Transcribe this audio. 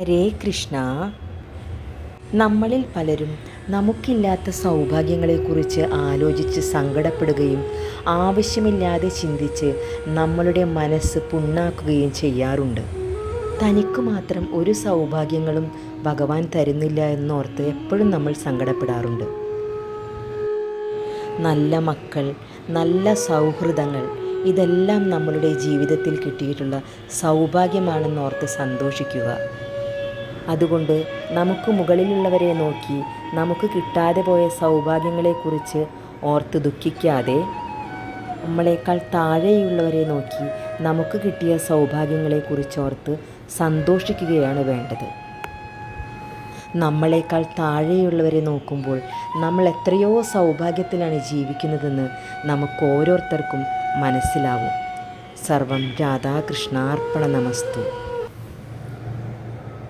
ഹരേ കൃഷ്ണ. നമ്മളിൽ പലരും നമുക്കില്ലാത്ത സൗഭാഗ്യങ്ങളെക്കുറിച്ച് ആലോചിച്ച് സങ്കടപ്പെടുകയും ആവശ്യമില്ലാതെ ചിന്തിച്ച് നമ്മളുടെ മനസ്സ് പുണ്ണാക്കുകയും ചെയ്യാറുണ്ട്. തനിക്ക് മാത്രം ഒരു സൗഭാഗ്യങ്ങളും ഭഗവാൻ തരുന്നില്ല എന്നോർത്ത് എപ്പോഴും നമ്മൾ സങ്കടപ്പെടാറുണ്ട്. നല്ല മക്കൾ, നല്ല സൗഹൃദങ്ങൾ, ഇതെല്ലാം നമ്മളുടെ ജീവിതത്തിൽ കിട്ടിയിട്ടുള്ള സൗഭാഗ്യമാണെന്നോർത്ത് സന്തോഷിക്കുക. അതുകൊണ്ട് നമുക്ക് മുകളിലുള്ളവരെ നോക്കി നമുക്ക് കിട്ടാതെ പോയ സൗഭാഗ്യങ്ങളെക്കുറിച്ച് ഓർത്ത് ദുഃഖിക്കാതെ നമ്മളെക്കാൾ താഴെയുള്ളവരെ നോക്കി നമുക്ക് കിട്ടിയ സൗഭാഗ്യങ്ങളെക്കുറിച്ച് ഓർത്ത് സന്തോഷിക്കുകയാണ് വേണ്ടത്. നമ്മളെക്കാൾ താഴെയുള്ളവരെ നോക്കുമ്പോൾ നമ്മൾ എത്രയോ സൗഭാഗ്യത്തിലാണ് ജീവിക്കുന്നതെന്ന് നമുക്ക് ഓരോരുത്തർക്കും മനസ്സിലാവും. സർവം രാധാകൃഷ്ണാർപ്പണ നമസ്തു.